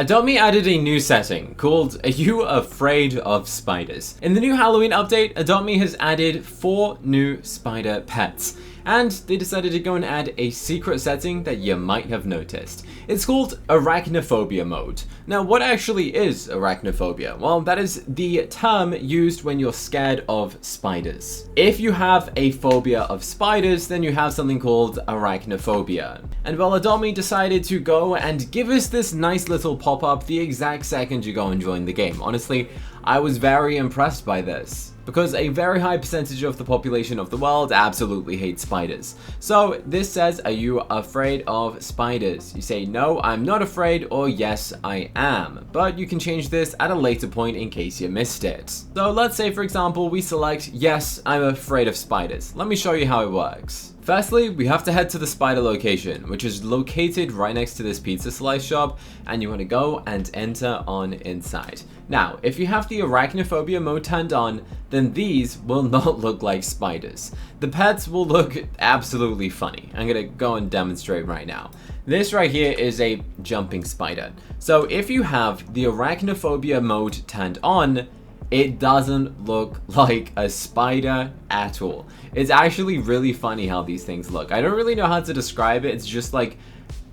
Adopt.me added a new setting called Are You Afraid of Spiders? In the new Halloween update, Adopt.me has added 4 new spider pets. And they decided to go and add a secret setting that you might have noticed. It's called Arachnophobia mode. Now, what actually is arachnophobia? Well, that is the term used when you're scared of spiders. If you have a phobia of spiders, then you have something called arachnophobia. And well, Adopt.me decided to go and give us this nice little pop-up the exact second you go and join the game. Honestly, I was very impressed by this, because a very high percentage of the population of the world absolutely hates spiders. So this says, are you afraid of spiders? You say, no, I'm not afraid, or yes, I am. But you can change this at a later point in case you missed it. So let's say, for example, we select, yes, I'm afraid of spiders. Let me show you how it works. Firstly, we have to head to the spider location, which is located right next to this pizza slice shop, and you want to go and enter on inside. Now, if you have the arachnophobia mode turned on, then these will not look like spiders. The pets will look absolutely funny. I'm gonna go and demonstrate right now. This right here is a jumping spider. So if you have the arachnophobia mode turned on, it doesn't look like a spider at all. It's actually really funny how these things look. I don't really know how to describe it. It's just like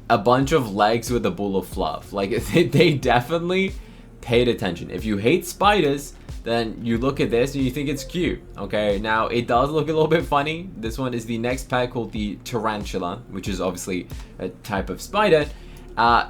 a bunch of legs with a ball of fluff. Like, they definitely paid attention. If you hate spiders, then you look at this and you think it's cute. Okay, now it does look a little bit funny. This one is the next pet called the tarantula, which is obviously a type of spider.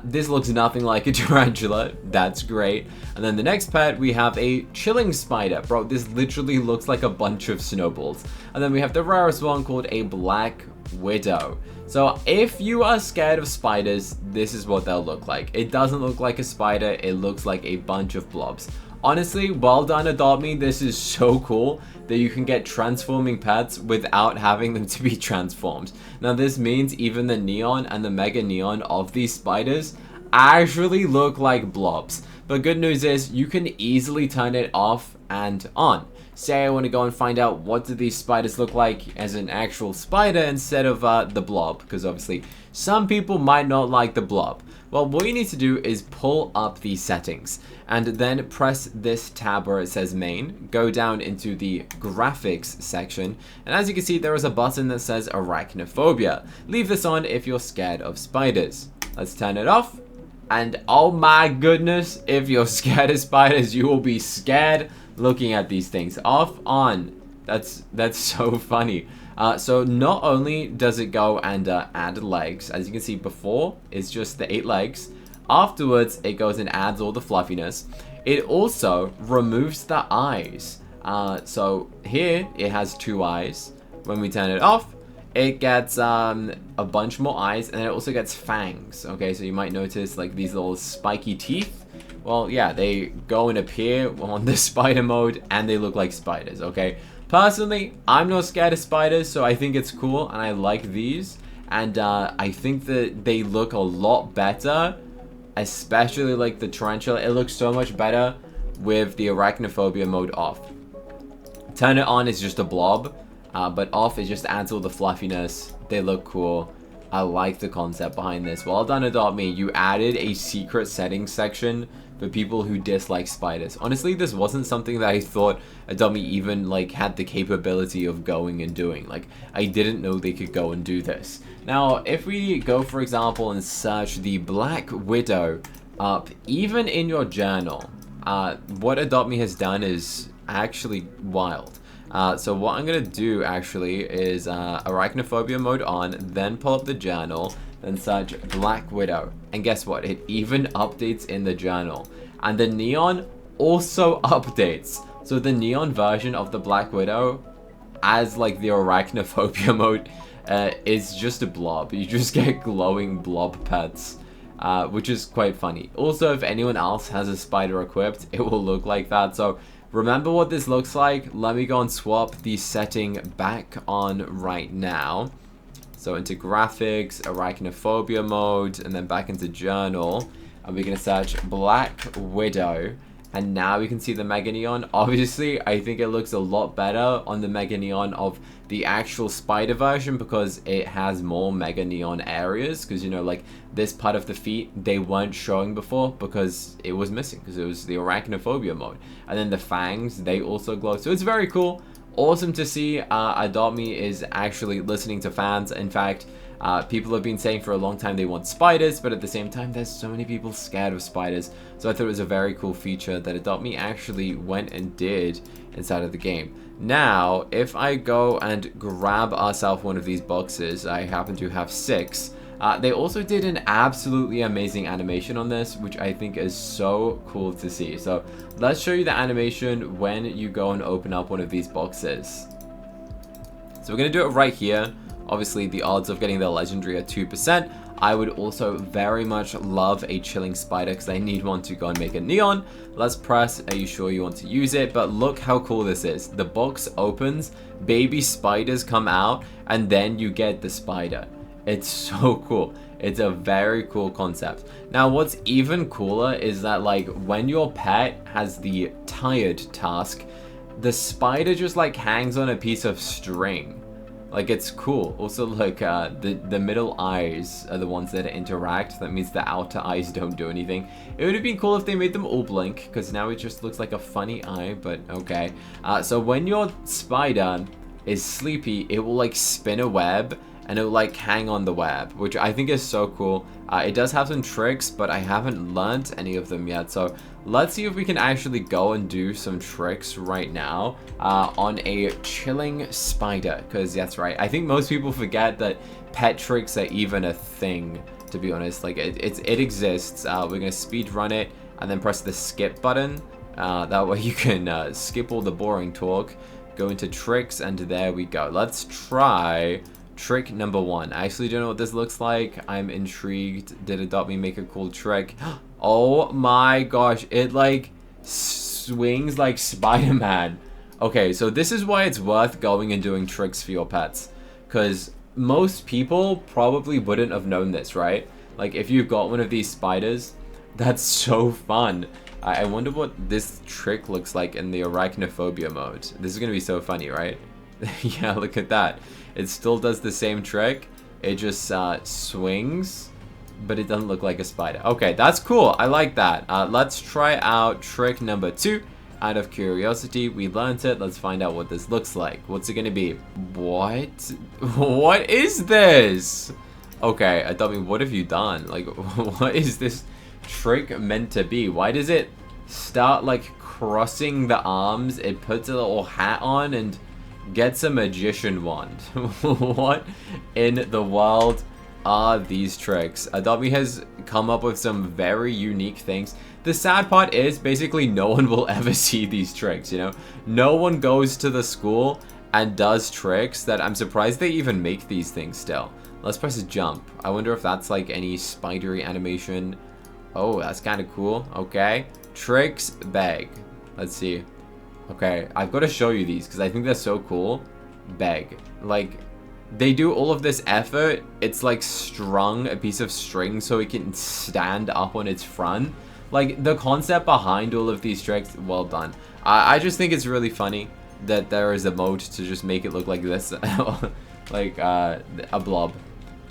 This looks nothing like a tarantula. That's great. And then the next pet, we have a chilling spider. Bro, this literally looks like a bunch of snowballs. And then we have the rarest one called a black widow. So if you are scared of spiders, this is what they'll look like. It doesn't look like a spider. It looks like a bunch of blobs. Honestly, well done, Adopt.me. This is so cool that you can get transforming pets without having them to be transformed. Now, this means even the neon and the mega neon of these spiders actually look like blobs. But good news is you can easily turn it off and on. Say I want to go and find out what do these spiders look like as an actual spider instead of the blob, because obviously some people might not like the blob. Well, what you need to do is pull up these settings and then press this tab where it says main, go down into the graphics section, and as you can see, there is a button that says arachnophobia. Leave this on if you're scared of spiders. Let's turn it off. And oh my goodness, if you're scared of spiders, you will be scared looking at these things. Off, on. That's so funny. So not only does it go and add legs, as you can see before, it's just the 8 legs. Afterwards, it goes and adds all the fluffiness. It also removes the eyes. So here, it has 2 eyes. When we turn it off, it gets a bunch more eyes, and it also gets fangs. Okay, so you might notice like these little spiky teeth. Well, yeah, they go and appear on the spider mode, and they look like spiders, okay? Personally, I'm not scared of spiders, so I think it's cool, and I like these. And I think that they look a lot better, especially like the tarantula. It looks so much better with the arachnophobia mode off. Turn it on, it's just a blob, but off, it just adds all the fluffiness. They look cool. I like the concept behind this. Well done, Adopt.me. You added a secret settings section for people who dislike spiders. Honestly, this wasn't something that I thought Adopt.me even like had the capability of going and doing. Like, I didn't know they could go and do this. Now, if we go, for example, and search the Black Widow up, even in your journal, what Adopt.me has done is actually wild. So what I'm gonna do actually is arachnophobia mode on, then pull up the journal, then search Black Widow, and guess what? It even updates in the journal, and the neon also updates. So the neon version of the Black Widow, as like the arachnophobia mode, is just a blob. You just get glowing blob pets, which is quite funny. Also, if anyone else has a spider equipped, it will look like that. So remember what this looks like. Let me go and swap the setting back on right now. So into graphics, arachnophobia mode, and then back into journal. And we're going to search Black Widow. and now we can see the Mega Neon. Obviously, I think it looks a lot better on the Mega Neon of the actual spider version because it has more Mega Neon areas, because you know, like this part of the feet they weren't showing before because it was missing, because it was the Arachnophobia mode. And then the fangs, they also glow, so it's very cool. Awesome to see Adopt.me is actually listening to fans. In fact, people have been saying for a long time they want spiders, but at the same time there's so many people scared of spiders, so I thought it was a very cool feature that Adopt.me actually went and did inside of the game. Now, if I go and grab ourselves one of these boxes, I happen to have 6. They also did an absolutely amazing animation on this, which I think is so cool to see. So let's show you the animation when you go and open up one of these boxes. So we're going to do it right here. Obviously, the odds of getting the legendary are 2%. I would also very much love a chilling spider because I need one to go and make a neon. Let's press, are you sure you want to use it? But look how cool this is. The box opens, baby spiders come out, and then you get the spider. It's so cool. It's a very cool concept. Now, what's even cooler is that, like, when your pet has the tired task, the spider just like hangs on a piece of string. Like, it's cool. Also, like, the middle eyes are the ones that interact. That means the outer eyes don't do anything. It would have been cool if they made them all blink, because now it just looks like a funny eye, but okay. So when your spider is sleepy, it will, like, spin a web, and it will, like, hang on the web, which I think is so cool. It does have some tricks, but I haven't learned any of them yet. So let's see if we can actually go and do some tricks right now on a chilling spider, because that's right. I think most people forget that pet tricks are even a thing, to be honest. Like, it exists. We're going to speed run it and then press the skip button. That way you can skip all the boring talk, go into tricks, and there we go. Let's try trick number 1. I actually don't know what this looks like. I'm intrigued. Did Adopt.me make a cool trick? Oh my gosh, it like swings like Spider-Man. Okay, so this is why it's worth going and doing tricks for your pets, because most people probably wouldn't have known this, right? Like, if you've got one of these spiders, that's so fun. I wonder what this trick looks like in the Arachnophobia mode. This is gonna be so funny, right? Yeah, look at that. It still does the same trick. It just swings, but it doesn't look like a spider. Okay, that's cool. I like that. Let's try out trick number 2. Out of curiosity, we learned it. Let's find out what this looks like. What's it gonna be? What? What is this? Okay, Adopt.me, what have you done? Like, what is this trick meant to be? Why does it start like crossing the arms? It puts a little hat on and gets a magician wand. What in the world are these tricks? Adopt.me has come up with some very unique things. The sad part is basically no one will ever see these tricks, you know? No one goes to the school and does tricks. That I'm surprised they even make these things still. Let's press a jump. I wonder if that's like any spidery animation. Oh, that's kind of cool. Okay. Tricks beg. Let's see. Okay, I've got to show you these because I think they're so cool. Beg. Like, they do all of this effort. It's like strung a piece of string so it can stand up on its front. Like, the concept behind all of these tricks, well done. I just think it's really funny that there is a mode to just make it look like this. Like, a blob.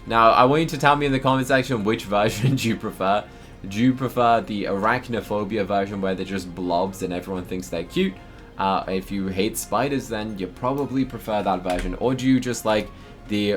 Now, I want you to tell me in the comment section which version do you prefer. Do you prefer the Arachnophobia version where they're just blobs and everyone thinks they're cute? If you hate spiders, then you probably prefer that version. Or do you just like the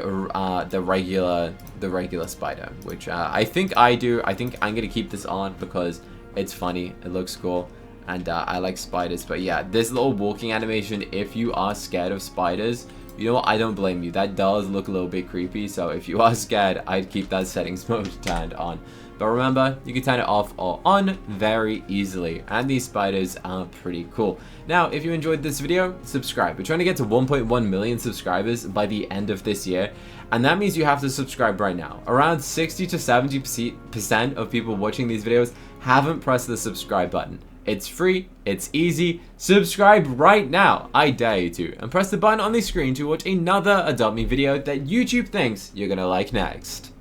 regular spider, which I think I do. I think I'm gonna keep this on because it's funny, it looks cool, and I like spiders. But yeah, this little walking animation, if you are scared of spiders, you know what, I don't blame you. That does look a little bit creepy, so if you are scared, I'd keep that settings mode turned on. But remember, you can turn it off or on very easily, and these spiders are pretty cool. Now, if you enjoyed this video, subscribe. We're trying to get to 1.1 million subscribers by the end of this year, and that means you have to subscribe right now. Around 60 to 70% of people watching these videos haven't pressed the subscribe button. It's free, it's easy. Subscribe right now, I dare you to, and press the button on the screen to watch another Adopt.me video that YouTube thinks you're gonna like next.